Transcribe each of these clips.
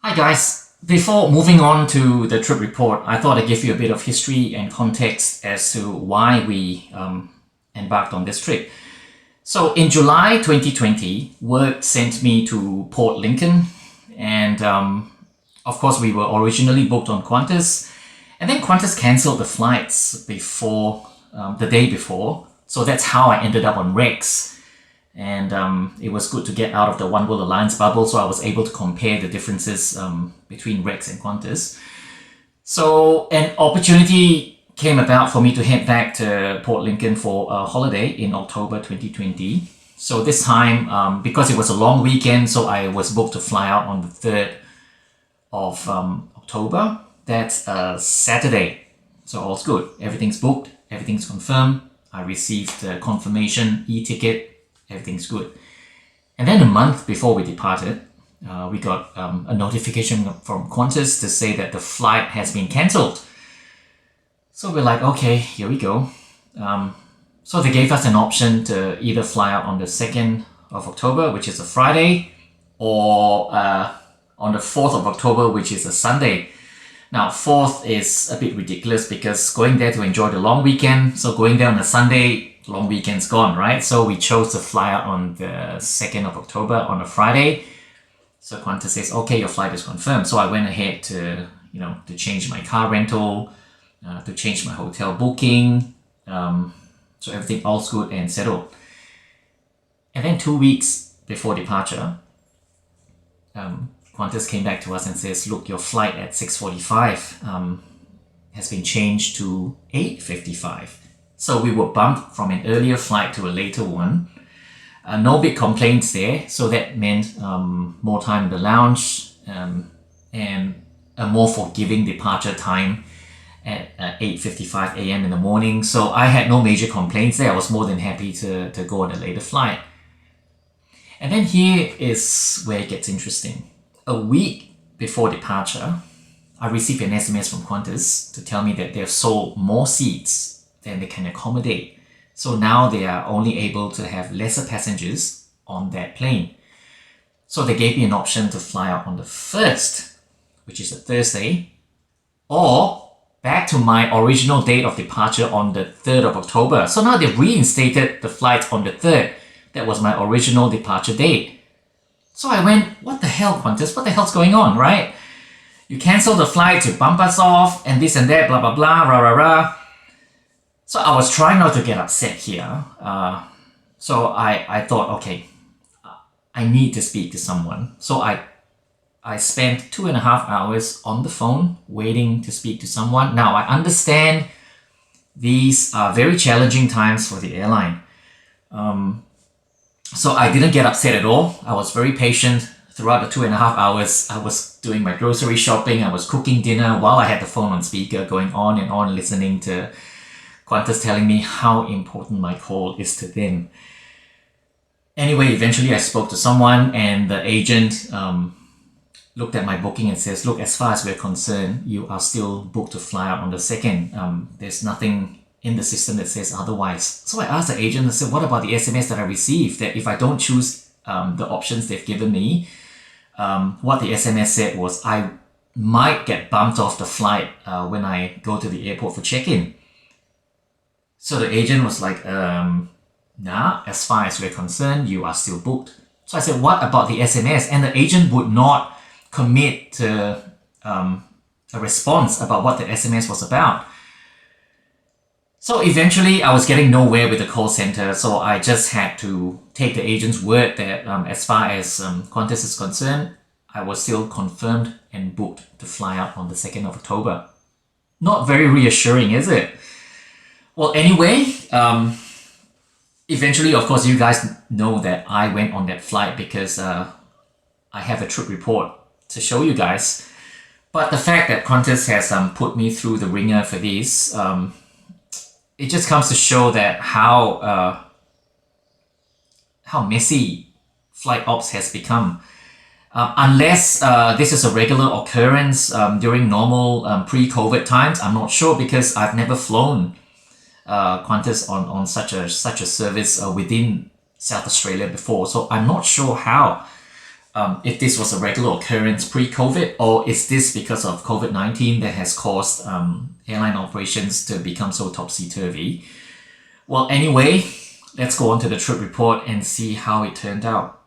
Hi guys, before moving on to the trip report, I thought I'd give you a bit of history and context as to why we embarked on this trip. So in July 2020, work sent me to Port Lincoln, and of course we were originally booked on Qantas, and then Qantas cancelled the flights before the day before, so that's how I ended up on Rex. And it was good to get out of the One World Alliance bubble, so I was able to compare the differences between Rex and Qantas. So an opportunity came about for me to head back to Port Lincoln for a holiday in October 2020. So this time, because it was a long weekend, so I was booked to fly out on the 3rd of October. That's a Saturday. So all's good. Everything's booked. Everything's confirmed. I received the confirmation e-ticket. Everything's good. And then a month before we departed, we got a notification from Qantas to say that the flight has been cancelled. So we're like, okay, here we go. So they gave us an option to either fly out on the 2nd of October, which is a Friday, or on the 4th of October, which is a Sunday. Now, 4th is a bit ridiculous because going there to enjoy the long weekend, so going there on a Sunday, long weekend's gone, right? So we chose to fly out on the 2nd of October on a Friday. So Qantas says, okay, your flight is confirmed. So I went ahead to, to change my car rental, to change my hotel booking. So everything all's good and settled. And then 2 weeks before departure, Qantas came back to us and says, look, your flight at 6:45 has been changed to 8:55. So we were bumped from an earlier flight to a later one. No big complaints there, so that meant more time in the lounge and a more forgiving departure time at 8:55 a.m. in the morning. So I had no major complaints there. I was more than happy to go on a later flight. And then here is where it gets interesting. A week before departure, I received an SMS from Qantas to tell me that they've sold more seats than they can accommodate. So now they are only able to have lesser passengers on that plane. So they gave me an option to fly out on the 1st, which is a Thursday, or back to my original date of departure on the 3rd of October. So now they've reinstated the flight on the 3rd. That was my original departure date. So I went, what the hell, Qantas? What the hell's going on, right? You cancel the flight to bump us off and this and that, blah, blah, blah, rah, rah, rah. So I was trying not to get upset here. So I thought, okay, I need to speak to someone. So I spent 2.5 hours on the phone waiting to speak to someone. Now I understand these are very challenging times for the airline. So I didn't get upset at all. I was very patient throughout the 2.5 hours. I was doing my grocery shopping. I was cooking dinner while I had the phone on speaker, going on and on, listening to Qantas telling me how important my call is to them. Anyway, eventually I spoke to someone and the agent looked at my booking and says, look, as far as we're concerned, you are still booked to fly out on the 2nd. There's nothing in the system that says otherwise. So I asked the agent, I said, what about the SMS that I received? That if I don't choose the options they've given me, what the SMS said was I might get bumped off the flight when I go to the airport for check-in. So the agent was like, nah, as far as we're concerned, you are still booked. So I said, what about the SMS? And the agent would not commit to a response about what the SMS was about. So eventually I was getting nowhere with the call center, so I just had to take the agent's word that as far as Qantas is concerned, I was still confirmed and booked to fly out on the 2nd of October. Not very reassuring, is it? Well, anyway, eventually, of course, you guys know that I went on that flight because I have a trip report to show you guys. But the fact that Qantas has put me through the ringer for this, it just comes to show that how messy flight ops has become. Unless this is a regular occurrence during normal pre-COVID times, I'm not sure because I've never flown Qantas on such a service within South Australia before, so I'm not sure how if this was a regular occurrence pre-COVID, or is this because of COVID-19 that has caused airline operations to become so topsy-turvy? Well, anyway, let's go on to the trip report and see how it turned out.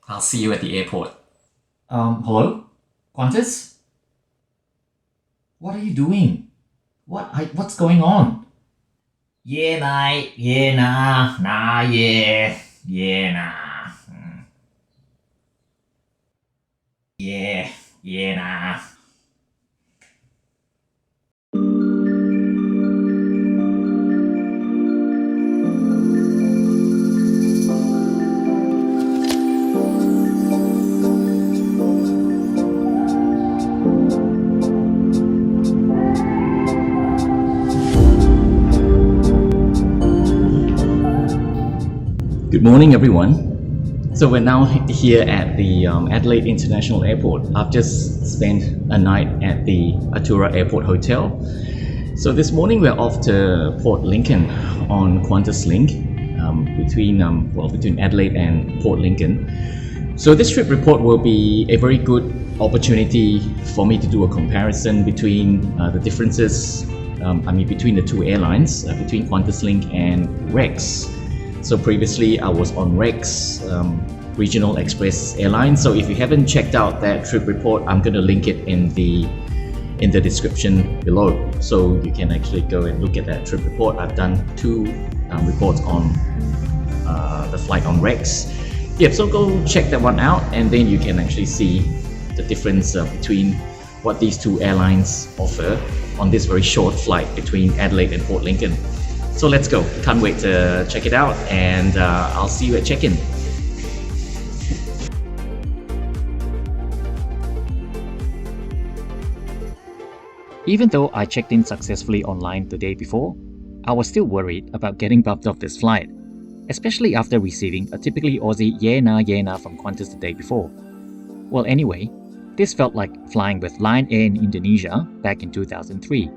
I'll see you at the airport. Hello? Qantas? What are you doing? What's going on? Yeah, mate. Yeah, nah. Nah, yeah. Yeah, nah. Yeah. Yeah, nah. Good morning, everyone. So we're now here at the Adelaide International Airport. I've just spent a night at the Atura Airport Hotel. So this morning we're off to Port Lincoln on Qantas Link between Adelaide and Port Lincoln. So this trip report will be a very good opportunity for me to do a comparison between the differences between the two airlines, between Qantas Link and Rex. So previously I was on Rex, Regional Express Airline. So if you haven't checked out that trip report, I'm going to link it in the description below. So you can actually go and look at that trip report. I've done two reports on the flight on Rex. Yep, so go check that one out, and then you can actually see the difference between what these two airlines offer on this very short flight between Adelaide and Port Lincoln. So let's go. Can't wait to check it out, and I'll see you at check-in. Even though I checked in successfully online the day before, I was still worried about getting bumped off this flight, especially after receiving a typically Aussie yeah nah from Qantas the day before. Well, anyway, this felt like flying with Lion Air in Indonesia back in 2003.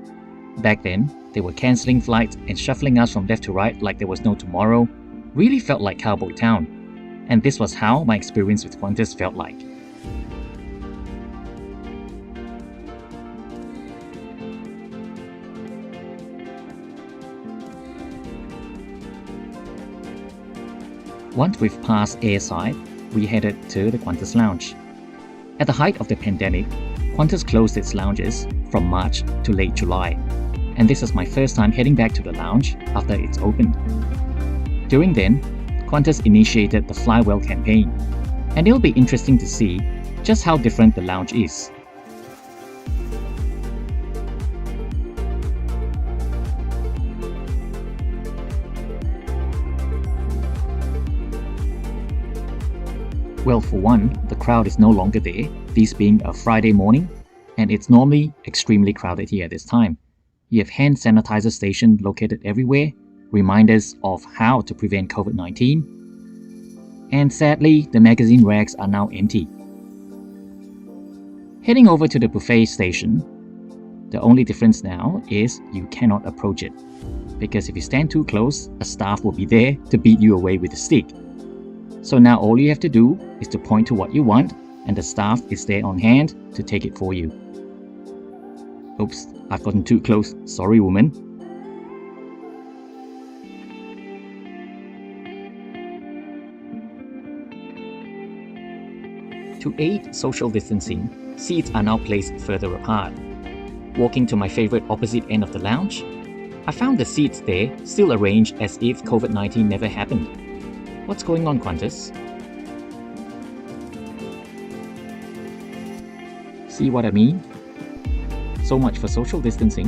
Back then, they were cancelling flights and shuffling us from left to right like there was no tomorrow. Really felt like Cowboy Town. And this was how my experience with Qantas felt like. Once we've passed airside, we headed to the Qantas Lounge. At the height of the pandemic, Qantas closed its lounges from March to late July, and this is my first time heading back to the lounge after it's opened. During then, Qantas initiated the Fly Well campaign, and it'll be interesting to see just how different the lounge is. Well, for one, the crowd is no longer there, this being a Friday morning, and it's normally extremely crowded here at this time. You have hand sanitizer stations located everywhere, reminders of how to prevent COVID-19, and sadly, the magazine racks are now empty. Heading over to the buffet station, the only difference now is you cannot approach it, because if you stand too close, a staff will be there to beat you away with a stick. So now all you have to do is to point to what you want, and the staff is there on hand to take it for you. Oops, I've gotten too close. Sorry, woman. To aid social distancing, seats are now placed further apart. Walking to my favorite opposite end of the lounge, I found the seats there still arranged as if COVID-19 never happened. What's going on, Qantas? See what I mean? So much for social distancing.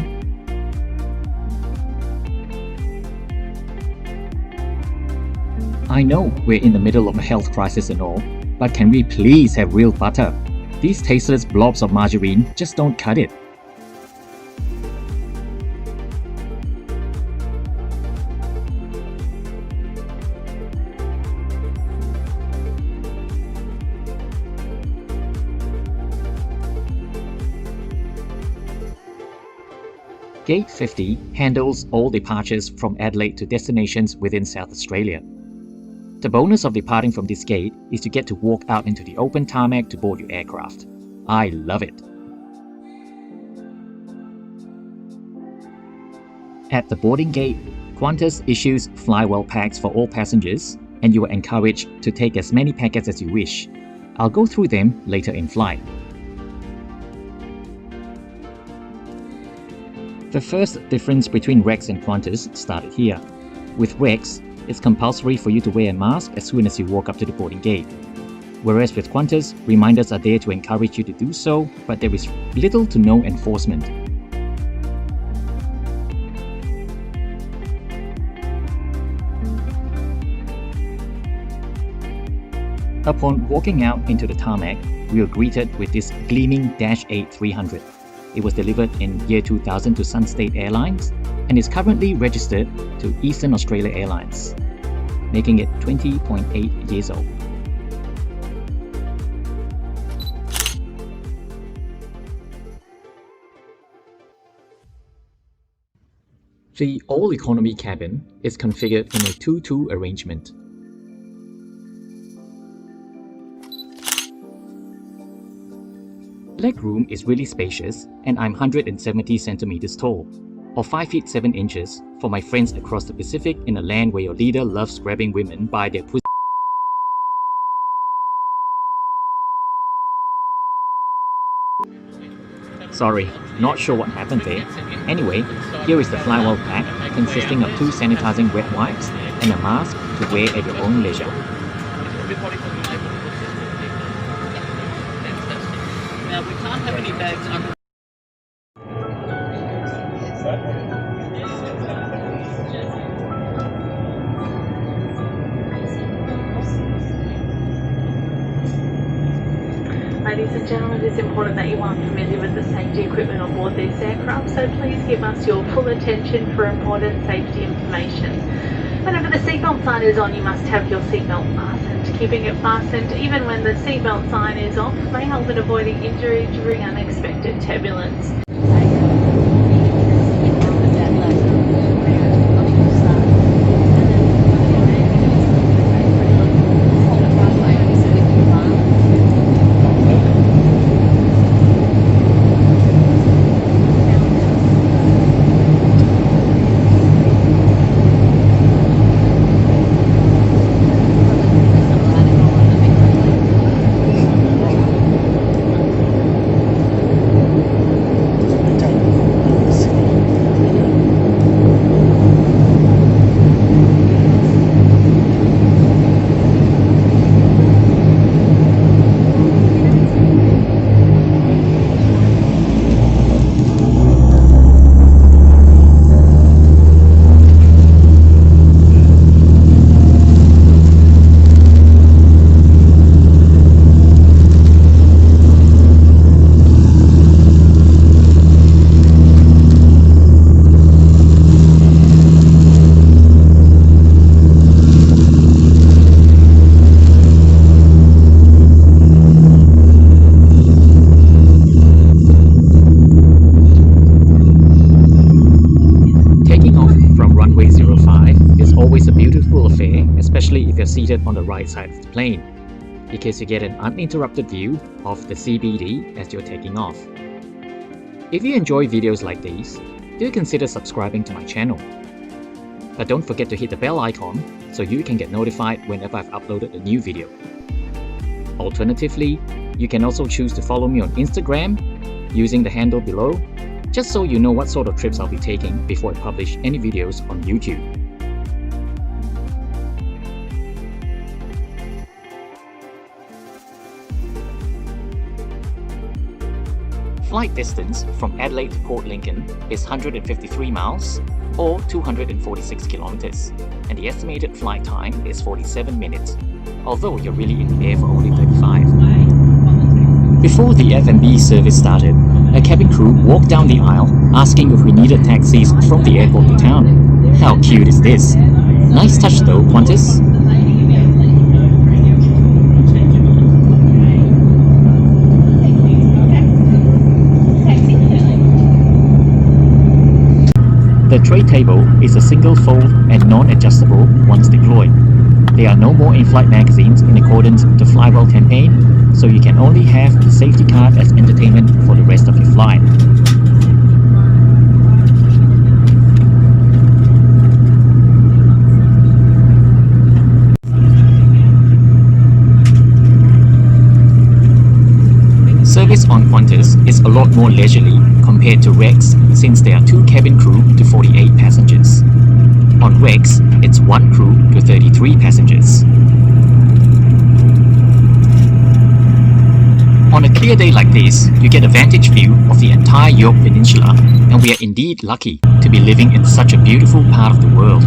I know we're in the middle of a health crisis and all, but can we please have real butter? These tasteless blobs of margarine just don't cut it. Gate 50 handles all departures from Adelaide to destinations within South Australia. The bonus of departing from this gate is to get to walk out into the open tarmac to board your aircraft. I love it. At the boarding gate, Qantas issues fly well packs for all passengers, and you are encouraged to take as many packets as you wish. I'll go through them later in flight. The first difference between Rex and Qantas started here. With Rex, it's compulsory for you to wear a mask as soon as you walk up to the boarding gate. Whereas with Qantas, reminders are there to encourage you to do so, but there is little to no enforcement. Upon walking out into the tarmac, we were greeted with this gleaming Dash 8 300. It was delivered in year 2000 to Sunstate Airlines and is currently registered to Eastern Australia Airlines, making it 20.8 years old. The all-economy cabin is configured in a 2-2 arrangement. Legroom is really spacious, and I'm 170 centimeters tall, or 5 feet 7 inches, for my friends across the Pacific in a land where your leader loves grabbing women by their pussy. Sorry, not sure what happened there. Anyway, here is the flywell pack, consisting of 2 sanitizing wet wipes and a mask to wear at your own leisure. Now we can't have any bags under. Ladies and gentlemen, it is important that you are familiar with the safety equipment on board this aircraft, so please give us your full attention for important safety information. Whenever the seatbelt sign is on, you must have your seatbelt fastened. Keeping it fastened, even when the seatbelt sign is off, may help in avoiding injury during unexpected turbulence. Especially if you're seated on the right side of the plane, because you get an uninterrupted view of the CBD as you're taking off. If you enjoy videos like these, do consider subscribing to my channel. But don't forget to hit the bell icon so you can get notified whenever I've uploaded a new video. Alternatively, you can also choose to follow me on Instagram using the handle below, just so you know what sort of trips I'll be taking before I publish any videos on YouTube. Flight distance from Adelaide to Port Lincoln is 153 miles or 246 kilometers, and the estimated flight time is 47 minutes, although you're really in the air for only 35. Before the F&B service started, a cabin crew walked down the aisle asking if we needed taxis from the airport to town. How cute is this? Nice touch though, Qantas. The tray table is a single fold and non-adjustable once deployed. There are no more in-flight magazines in accordance with the Fly Well campaign, so you can only have the safety card as entertainment for the rest of your flight. Service on Qantas is a lot more leisurely compared to Rex, since there are 2 cabin crew to 48 passengers. On Rex, it's 1 crew to 33 passengers. On a clear day like this, you get a vantage view of the entire York Peninsula, and we are indeed lucky to be living in such a beautiful part of the world.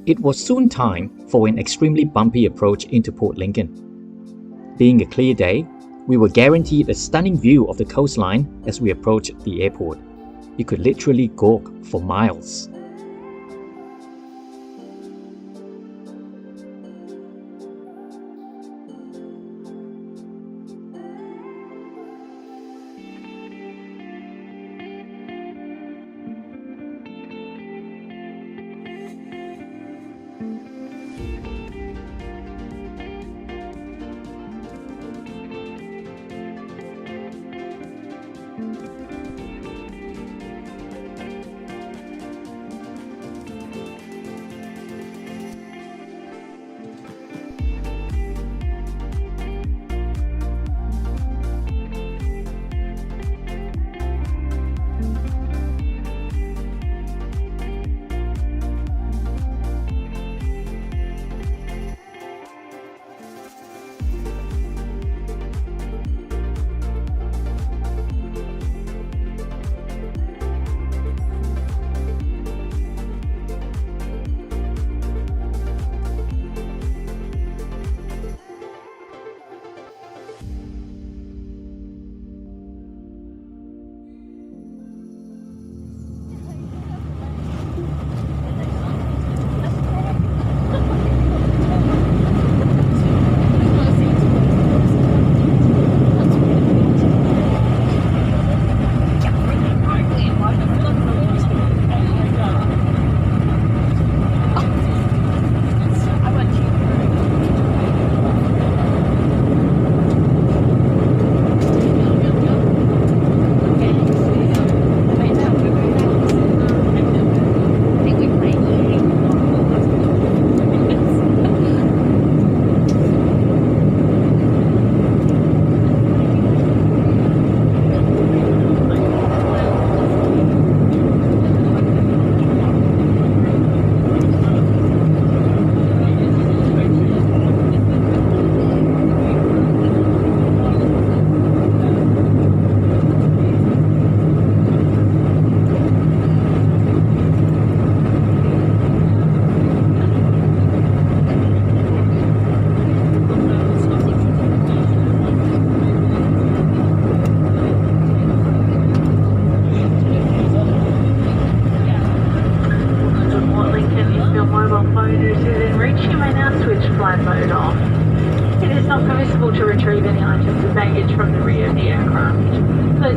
It was soon time for an extremely bumpy approach into Port Lincoln. Being a clear day, we were guaranteed a stunning view of the coastline as we approached the airport. You could literally gawk for miles.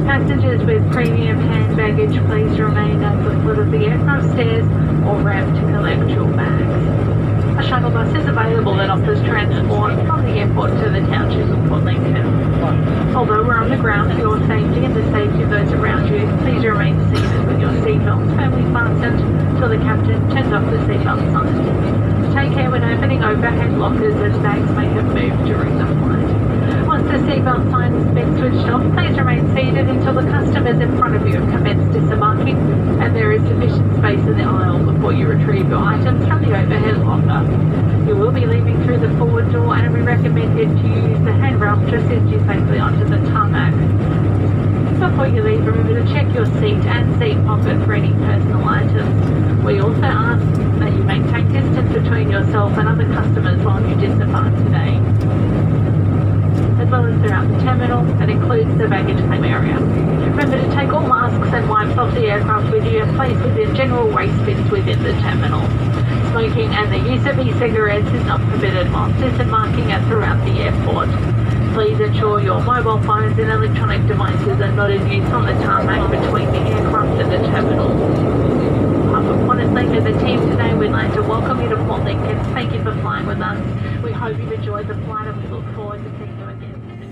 Passengers with premium hand baggage, please remain at the foot of the aircraft stairs or ramp to collect your bags. A shuttle bus is available that offers transport from the airport to the township of Port Lincoln. Although we're on the ground for your safety and the safety of those around you, please remain seated with your seatbelts firmly fastened till the captain turns off the seatbelt sign. Take care when opening overhead lockers as bags may have moved during the flight. Once the seatbelt sign has been switched off, please remain seated until the customers in front of you have commenced disembarking and there is sufficient space in the aisle before you retrieve your items from the overhead locker. You will be leaving through the forward door and we recommend that you use the handrail to assist you safely onto the tarmac. Before before you leave, remember to check your seat and seat pocket for any personal items. We also ask that you maintain distance between yourself and other customers while you disembark today, as well as throughout the terminal. That includes the baggage claim area. Remember to take all masks and wipes off the aircraft with you and place within general waste bins within the terminal. Smoking and the use of e-cigarettes is not permitted whilst disembarking and throughout the airport. Please ensure your mobile phones and electronic devices are not in use on the tarmac between the aircraft and the terminal. On Qantas Link and the team today, we'd like to welcome you to Port Lincoln. Thank you for flying with us. We hope you've enjoyed the flight and we look forward to seeing you again soon.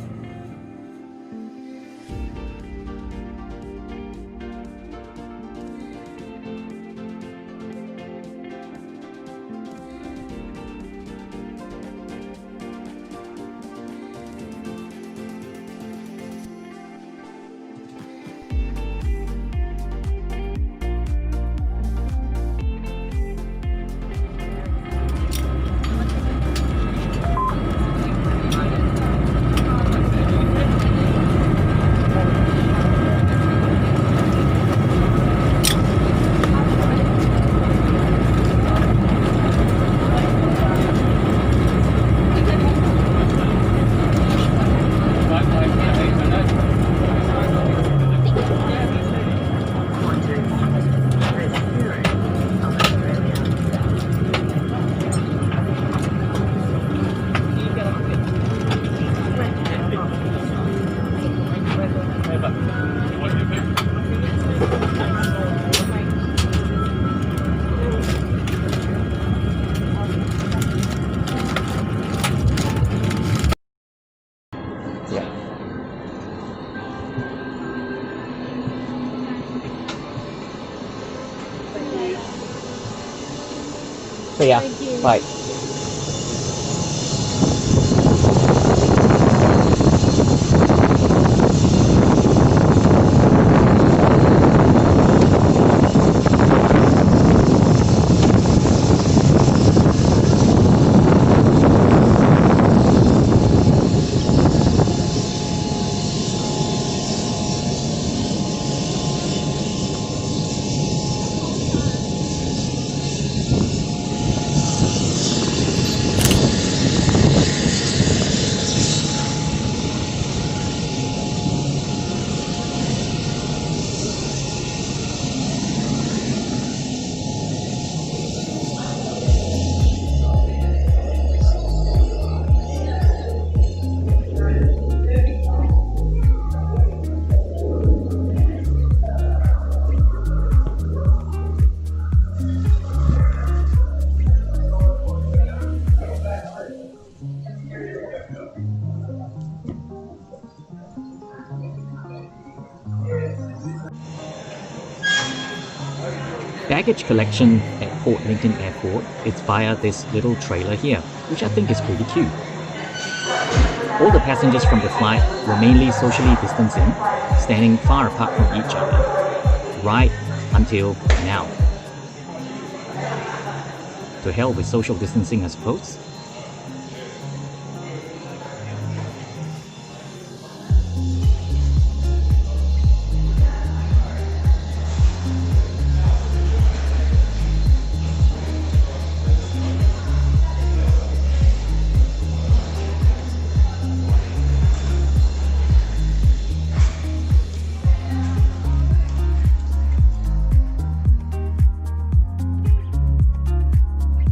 So yeah, right. Baggage collection at Port Lincoln Airport is via this little trailer here, which I think is pretty cute. All the passengers from the flight were mainly socially distancing, standing far apart from each other, right until now. To hell with social distancing, I suppose.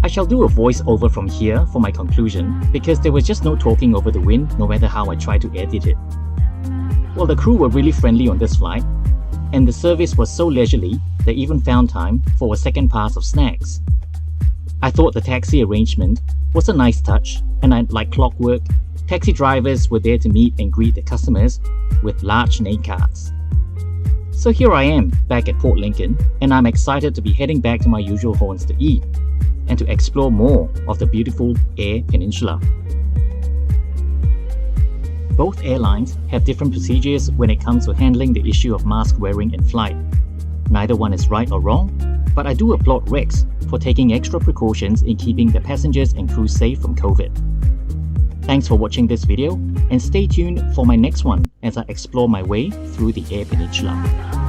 I shall do a voice-over from here for my conclusion, because there was just no talking over the wind no matter how I tried to edit it. Well, the crew were really friendly on this flight, and the service was so leisurely they even found time for a second pass of snacks. I thought the taxi arrangement was a nice touch, and like clockwork, taxi drivers were there to meet and greet the customers with large name cards. So here I am, back at Port Lincoln, and I'm excited to be heading back to my usual haunts to eat, and to explore more of the beautiful Eyre Peninsula. Both airlines have different procedures when it comes to handling the issue of mask wearing in flight. Neither one is right or wrong, but I do applaud Rex for taking extra precautions in keeping the passengers and crew safe from COVID. Thanks for watching this video, and stay tuned for my next one as I explore my way through the Eyre Peninsula.